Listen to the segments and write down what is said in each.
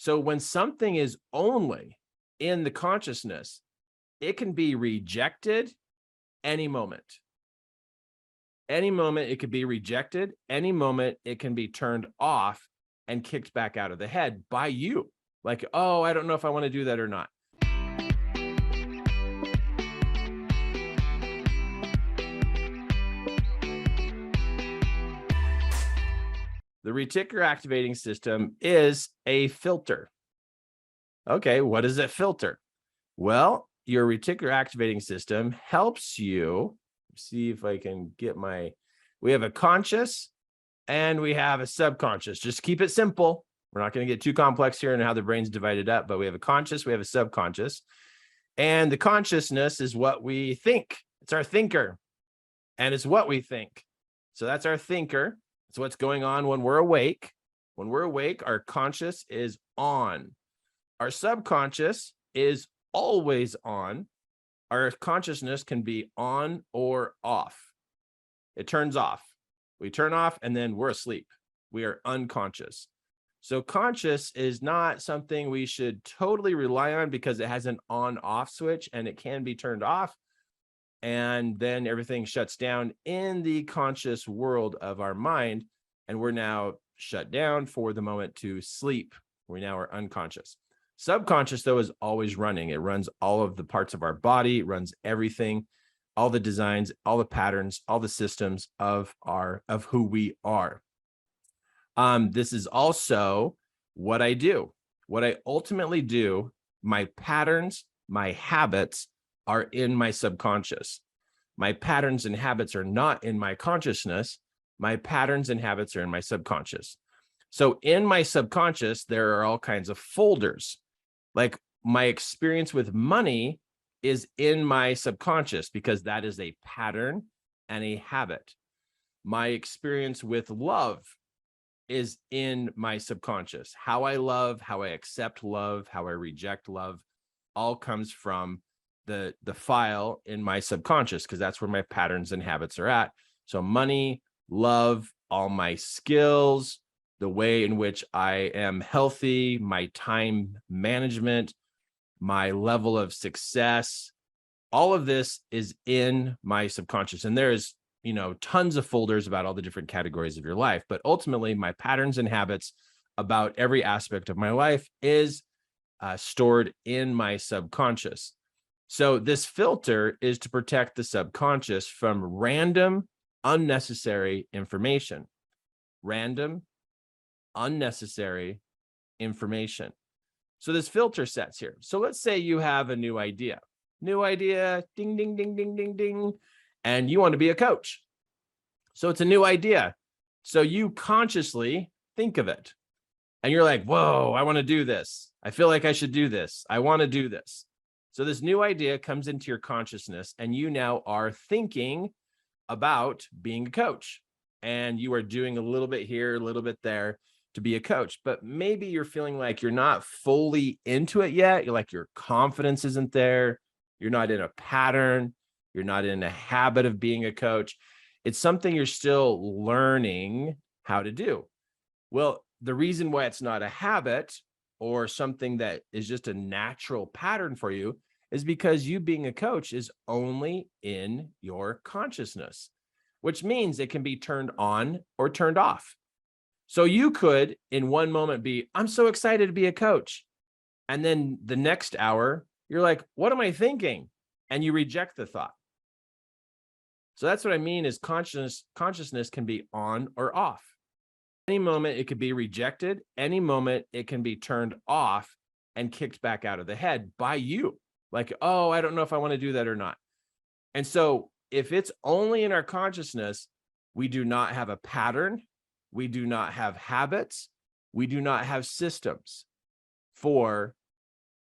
So when something is only in the consciousness, it can be rejected any moment. Any moment it could be rejected. Any moment it can be turned off and kicked back out of the head by you. Like, oh, I don't know if I want to do that or not. The reticular activating system is a filter. Okay, what does it filter? Well, your reticular activating system helps you see if I can get we have a conscious and we have a subconscious. Just keep it simple. We're not going to get too complex here in how the brain's divided up, but we have a conscious, we have a subconscious. And the consciousness is what we think. It's our thinker. And it's what we think. So that's our thinker. It's what's going on when we're awake. When we're awake, our conscious is on. Our subconscious is always on. Our consciousness can be on or off. It turns off. We turn off and then we're asleep. We are unconscious. So conscious is not something we should totally rely on because it has an on-off switch and it can be turned off. And then everything shuts down in the conscious world of our mind. And we're now shut down for the moment to sleep. We now are unconscious. Subconscious, though, is always running. It runs all of the parts of our body, it runs everything, all the designs, all the patterns, all the systems of who we are. This is also what I do. What I ultimately do, my patterns, my habits are in my subconscious. My patterns and habits are not in my consciousness. My patterns and habits are in my subconscious. So in my subconscious, there are all kinds of folders. Like my experience with money is in my subconscious because that is a pattern and a habit. My experience with love is in my subconscious. How I love, how I accept love, how I reject love, all comes from the file in my subconscious because that's where my patterns and habits are at. So money, love, all my skills, the way in which I am healthy, my time management, my level of success, all of this is in my subconscious. And there's, tons of folders about all the different categories of your life. But ultimately, my patterns and habits about every aspect of my life is stored in my subconscious. So this filter is to protect the subconscious from random, unnecessary information. Random, unnecessary information. So this filter sets here. So let's say you have a new idea, ding, ding, ding, ding, ding, ding, and you want to be a coach. So it's a new idea. So you consciously think of it and you're like, whoa, I want to do this. I feel like I should do this. I want to do this. So this new idea comes into your consciousness and you now are thinking about being a coach and you are doing a little bit here, a little bit there to be a coach, but maybe you're feeling like you're not fully into it yet. You're like, your confidence isn't there. You're not in a pattern. You're not in a habit of being a coach. It's something you're still learning how to do. Well, the reason why it's not a habit or something that is just a natural pattern for you is because you being a coach is only in your consciousness, which means it can be turned on or turned off. So you could, in one moment, be, I'm so excited to be a coach. And then the next hour, you're like, what am I thinking? And you reject the thought. So that's what I mean is consciousness can be on or off. Any moment it could be rejected. Any moment it can be turned off and kicked back out of the head by you. Like, oh, I don't know if I want to do that or not. And so if it's only in our consciousness, we do not have a pattern. We do not have habits. We do not have systems for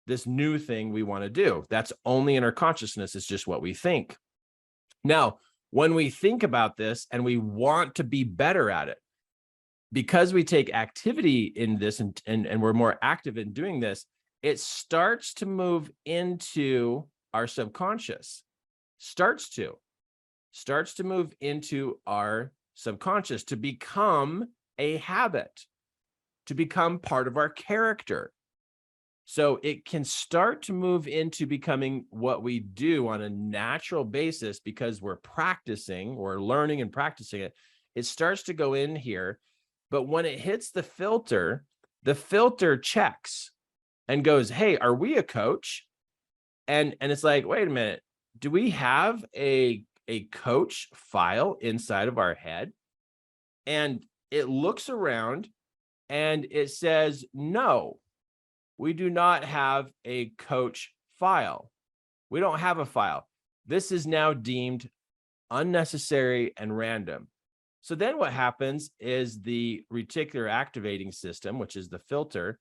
this new thing we want to do. That's only in our consciousness. It's just what we think. Now, when we think about this and we want to be better at it, because we take activity in this and we're more active in doing this, it starts to move into our subconscious, starts to move into our subconscious to become a habit, to become part of our character. So it can start to move into becoming what we do on a natural basis because we're practicing, we're learning and practicing it. It starts to go in here, but when it hits the filter checks and goes, hey, are we a coach? And it's like, wait a minute, do we have a coach file inside of our head? And it looks around and it says, no, we do not have a coach file. We don't have a file. This is now deemed unnecessary and random. So then what happens is the reticular activating system, which is the filter,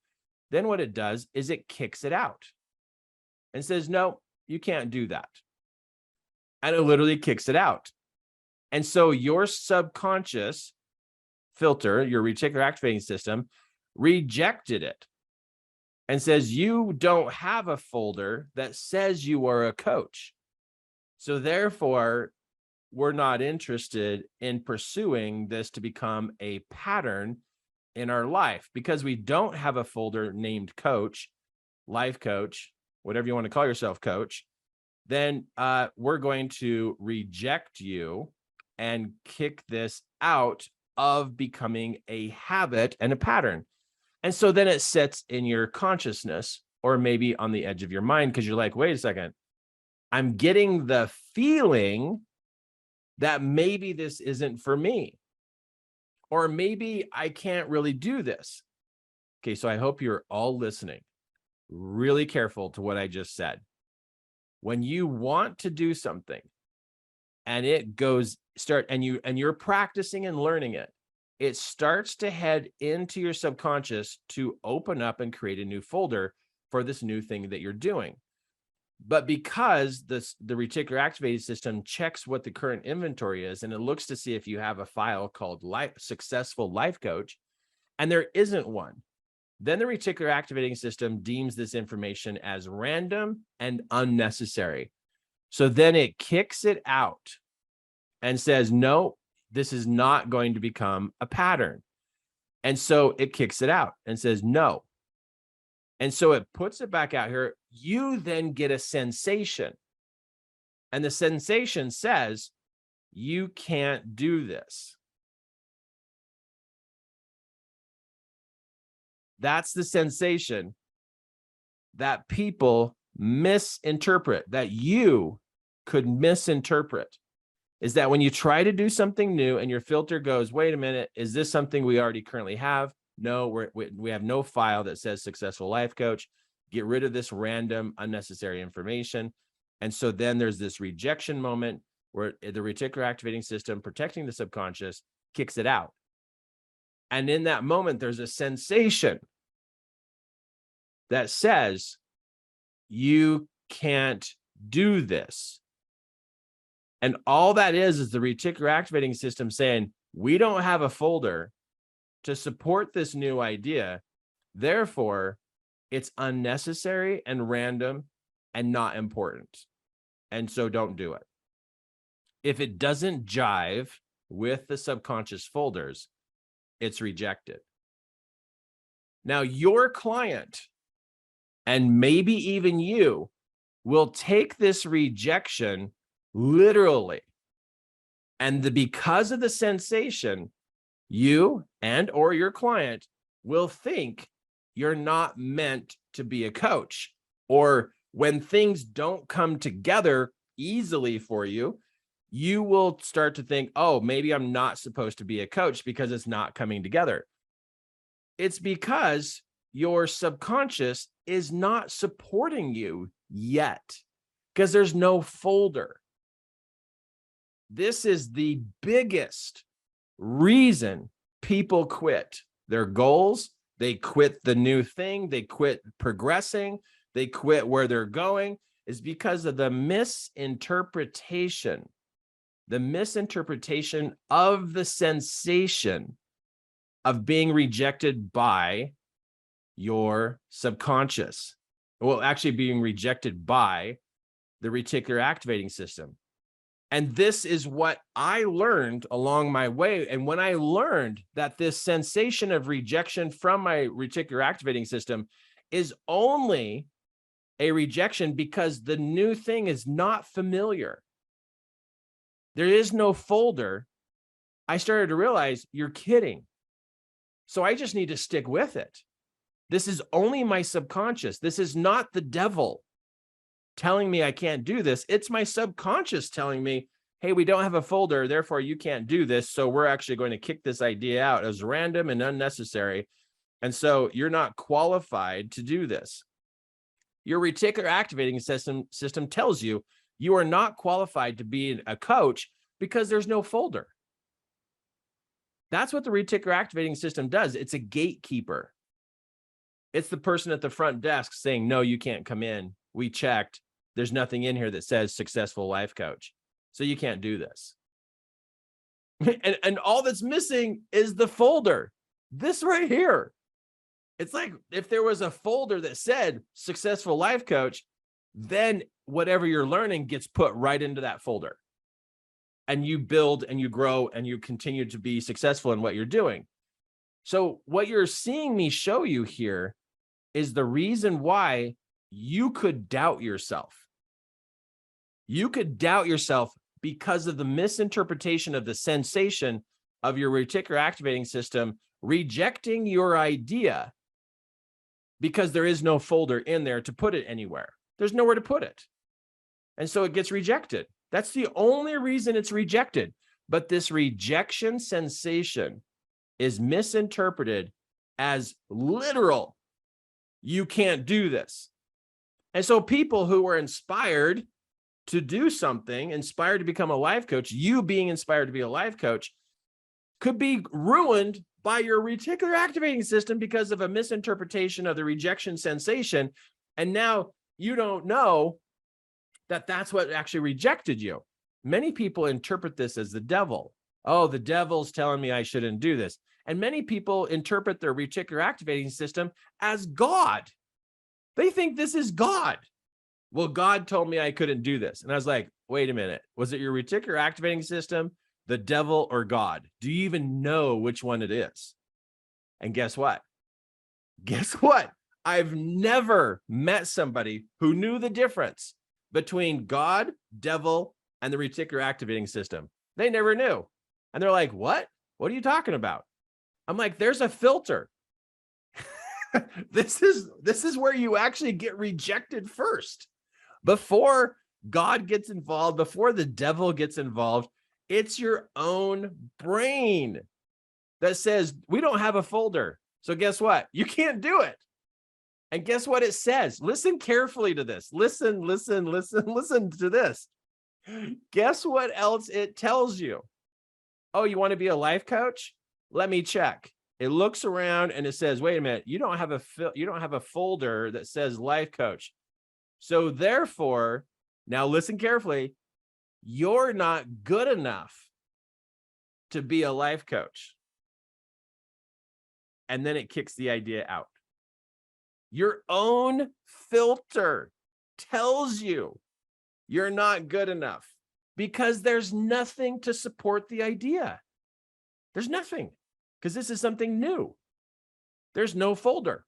then what it does is it kicks it out and says, no, you can't do that. And it literally kicks it out. And so your subconscious filter, your reticular activating system, rejected it and says, you don't have a folder that says you are a coach. So therefore, we're not interested in pursuing this to become a pattern in our life because we don't have a folder named coach, life coach, whatever you want to call yourself, coach. Then we're going to reject you and kick this out of becoming a habit and a pattern. And so then it sits in your consciousness or maybe on the edge of your mind because you're like, wait a second, I'm getting the feeling that maybe this isn't for me, or maybe I can't really do this. Okay, so I hope you're all listening really careful to what I just said. When you want to do something and it goes and you're practicing and learning it, it starts to head into your subconscious to open up and create a new folder for this new thing that you're doing. But because the reticular activating system checks what the current inventory is, and it looks to see if you have a file called successful life coach, and there isn't one, then the reticular activating system deems this information as random and unnecessary. So then it kicks it out and says, no, this is not going to become a pattern. And so it kicks it out and says, no. And so it puts it back out here. You then get a sensation. And the sensation says, you can't do this. That's the sensation that people misinterpret, that you could misinterpret, is that when you try to do something new and your filter goes, wait a minute, is this something we already currently have? No, we have no file that says successful life coach. Get rid of this random, unnecessary information. And so then there's this rejection moment where the reticular activating system, protecting the subconscious, kicks it out. And in that moment, there's a sensation that says, you can't do this. And all that is the reticular activating system saying, we don't have a folder to support this new idea. Therefore, it's unnecessary and random and not important. And so don't do it. If it doesn't jive with the subconscious folders, it's rejected. Now, your client, and maybe even you, will take this rejection literally. And because of the sensation, you and or your client will think you're not meant to be a coach. Or when things don't come together easily for you, you will start to think, oh, maybe I'm not supposed to be a coach because it's not coming together. It's because your subconscious is not supporting you yet because there's no folder. This is the biggest reason people quit their goals. They quit the new thing. They quit progressing. They quit where they're going, is because of the misinterpretation of the sensation of being rejected by your subconscious. Well, actually being rejected by the reticular activating system. And this is what I learned along my way. And when I learned that this sensation of rejection from my reticular activating system is only a rejection because the new thing is not familiar. There is no folder. I started to realize you're kidding. So I just need to stick with it. This is only my subconscious. This is not the devil telling me I can't do this. It's my subconscious telling me, hey, we don't have a folder, therefore you can't do this. So we're actually going to kick this idea out as random and unnecessary. And so you're not qualified to do this. Your reticular activating system tells you you are not qualified to be a coach because there's no folder. That's what the reticular activating system does. It's a gatekeeper. It's the person at the front desk saying, no, you can't come in. We checked. There's nothing in here that says successful life coach. So you can't do this. And all that's missing is the folder. This right here. It's like if there was a folder that said successful life coach, then whatever you're learning gets put right into that folder. And you build and you grow and you continue to be successful in what you're doing. So what you're seeing me show you here is the reason why you could doubt yourself. You could doubt yourself because of the misinterpretation of the sensation of your reticular activating system rejecting your idea because there is no folder in there to put it anywhere. There's nowhere to put it. And so it gets rejected. That's the only reason it's rejected. But this rejection sensation is misinterpreted as literal. You can't do this. And so people who were inspired to do something, inspired to become a life coach, you being inspired to be a life coach, could be ruined by your reticular activating system because of a misinterpretation of the rejection sensation. And now you don't know that that's what actually rejected you. Many people interpret this as the devil. Oh, the devil's telling me I shouldn't do this. And many people interpret their reticular activating system as God. They think this is God. Well, God told me I couldn't do this. And I was like, wait a minute. Was it your reticular activating system, the devil, or God? Do you even know which one it is? And guess what? Guess what? I've never met somebody who knew the difference between God, devil, and the reticular activating system. They never knew. And they're like, what? What are you talking about? I'm like, there's a filter. This is where you actually get rejected first. Before God gets involved, before the devil gets involved, it's your own brain that says, we don't have a folder. So guess what? You can't do it. And guess what it says? Listen carefully to this. Listen to this. Guess what else it tells you? Oh, you want to be a life coach? Let me check. It looks around and it says, wait a minute, you don't have a folder that says life coach. So therefore, now listen carefully, you're not good enough to be a life coach. And then it kicks the idea out. Your own filter tells you you're not good enough because there's nothing to support the idea. There's nothing, because this is something new. There's no folder.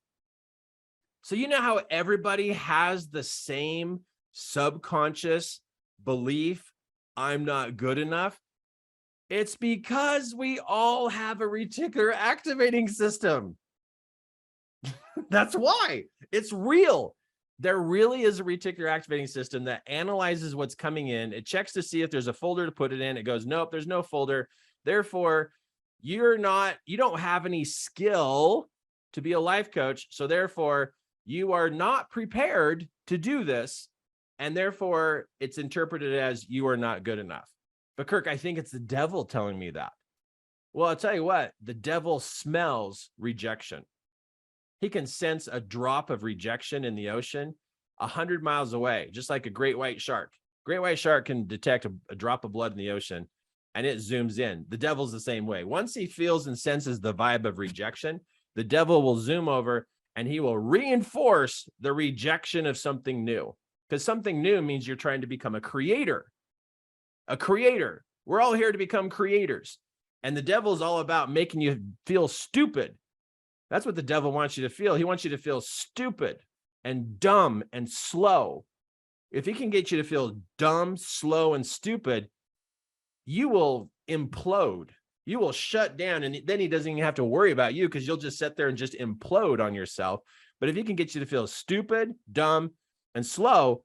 So you know how everybody has the same subconscious belief, I'm not good enough? It's because we all have a reticular activating system. That's why. It's real. There really is a reticular activating system that analyzes what's coming in. It checks to see if there's a folder to put it in. It goes, nope, there's no folder. Therefore, you don't have any skill to be a life coach. So therefore, you are not prepared to do this. And therefore, it's interpreted as you are not good enough. But Kirk, I think it's the devil telling me that. Well, I'll tell you what, the devil smells rejection. He can sense a drop of rejection in the ocean 100 miles away, just like a great white shark. Great white shark can detect a drop of blood in the ocean, and it zooms in. The devil's the same way. Once he feels and senses the vibe of rejection, the devil will zoom over and he will reinforce the rejection of something new. Because something new means you're trying to become a creator. A creator. We're all here to become creators. And the devil's all about making you feel stupid. That's what the devil wants you to feel. He wants you to feel stupid and dumb and slow. If he can get you to feel dumb, slow, and stupid, you will implode. You will shut down, and then he doesn't even have to worry about you because you'll just sit there and just implode on yourself. But if he can get you to feel stupid, dumb, and slow,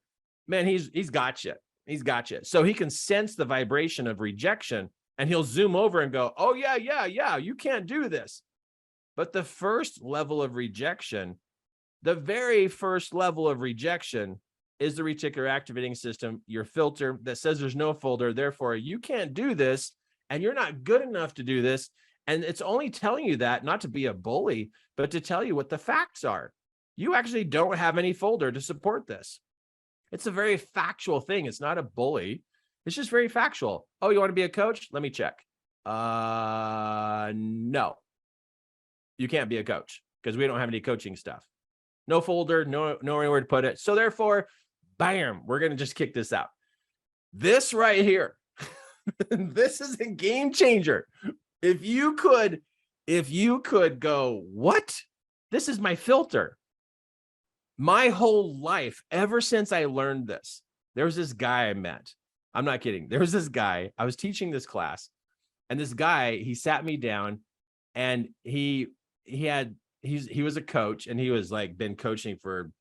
man, he's got you. He's got you. So he can sense the vibration of rejection, and he'll zoom over and go, oh, yeah, you can't do this. But the first level of rejection, the very first level of rejection is the reticular activating system, your filter that says there's no folder. Therefore, you can't do this, and you're not good enough to do this. And it's only telling you that not to be a bully, but to tell you what the facts are. You actually don't have any folder to support this. It's a very factual thing. It's not a bully. It's just very factual. Oh, you want to be a coach? Let me check. No, you can't be a coach because we don't have any coaching stuff. No folder, no anywhere to put it. So therefore, bam, we're going to just kick this out. This right here, this is a game changer. If you could go, what? This is my filter. My whole life, ever since I learned this, there was this guy I met. I'm not kidding. There was this guy, I was teaching this class, and this guy, he sat me down, and he was a coach, and he was like been coaching for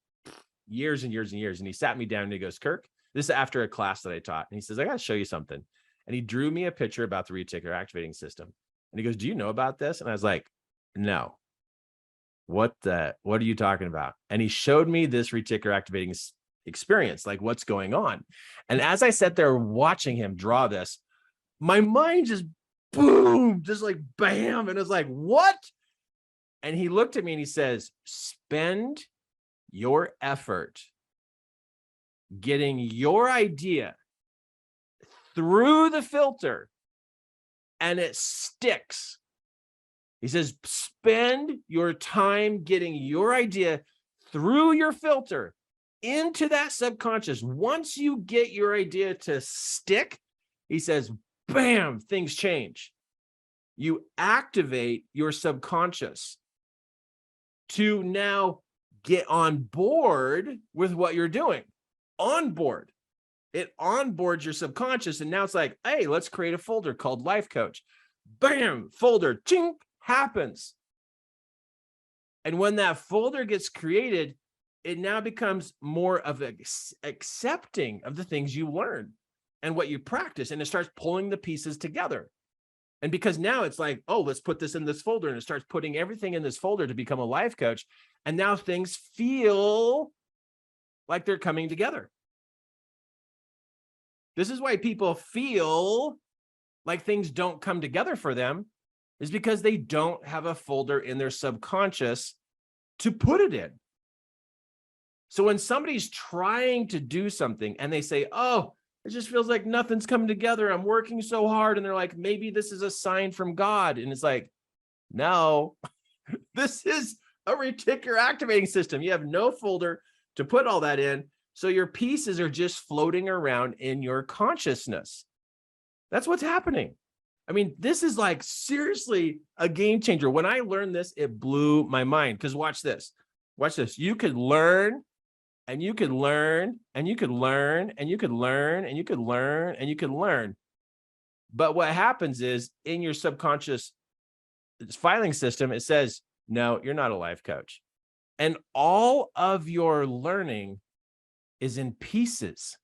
years and years and years. And he sat me down and he goes, Kirk, this is after a class that I taught. And he says, I got to show you something. And he drew me a picture about the reticular activating system. And he goes, do you know about this? And I was like, no. What are you talking about? And he showed me this reticular activating experience, like what's going on. And as I sat there watching him draw this, my mind just boom, just like bam. And it was like, what? And he looked at me and he says, spend your effort getting your idea through the filter and it sticks. He says, spend your time getting your idea through your filter into that subconscious. Once you get your idea to stick, he says, bam, things change. You activate your subconscious to now get on board with what you're doing. On board. It onboards your subconscious. And now it's like, hey, let's create a folder called Life Coach. Bam, folder, chink, happens. And when that folder gets created, it now becomes more of accepting of the things you learn and what you practice. And it starts pulling the pieces together. And because now it's like, oh, let's put this in this folder, and it starts putting everything in this folder to become a life coach. And now things feel like they're coming together. This is why people feel like things don't come together for them, is because they don't have a folder in their subconscious to put it in. So when somebody's trying to do something and they say, oh, it just feels like nothing's coming together, I'm working so hard, and they're like, maybe this is a sign from God. And it's like, no, this is a reticular activating system. You have no folder to put all that in. So your pieces are just floating around in your consciousness. That's what's happening. I mean, this is like seriously a game changer. When I learned this, it blew my mind. Because watch this. Watch this. You could learn, and you could learn, and you could learn, and you could learn, and you could learn, and you could learn. But what happens is in your subconscious filing system, it says, no, you're not a life coach. And all of your learning is in pieces.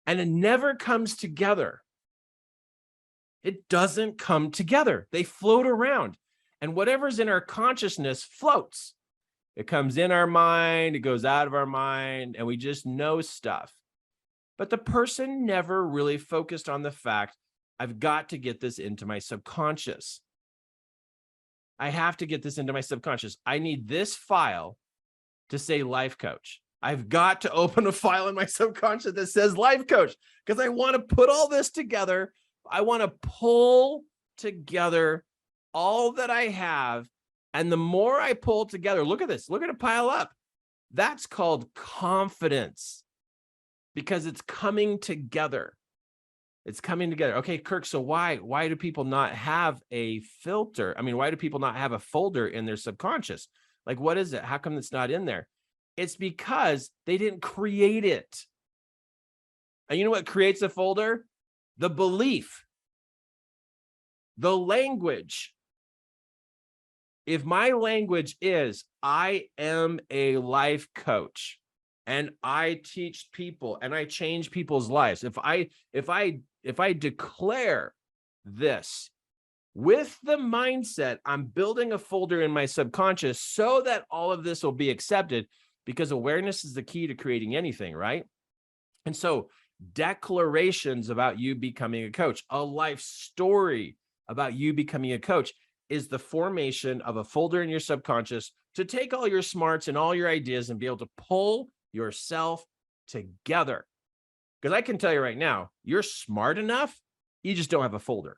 And it never comes together. It doesn't come together. They float around. And whatever's in our consciousness floats. It comes in our mind, it goes out of our mind, and we just know stuff. But the person never really focused on the fact, I've got to get this into my subconscious. I have to get this into my subconscious. I need this file to say life coach. I've got to open a file in my subconscious that says life coach, because I want to put all this together. I want to pull together all that I have. And the more I pull together, look at this, look at it pile up. That's called confidence, because it's coming together. It's coming together. Okay, Kirk, so why do people not have a filter? I mean, why do people not have a folder in their subconscious? Like, what is it? How come it's not in there? It's because they didn't create it. And you know what creates a folder? The belief, the language. If my language is, I am a life coach and I teach people and I change people's lives. If I declare this with the mindset, I'm building a folder in my subconscious so that all of this will be accepted, because awareness is the key to creating anything, right? And so declarations about you becoming a coach, a life story about you becoming a coach, is the formation of a folder in your subconscious to take all your smarts and all your ideas and be able to pull yourself together. Because I can tell you right now, you're smart enough, you just don't have a folder.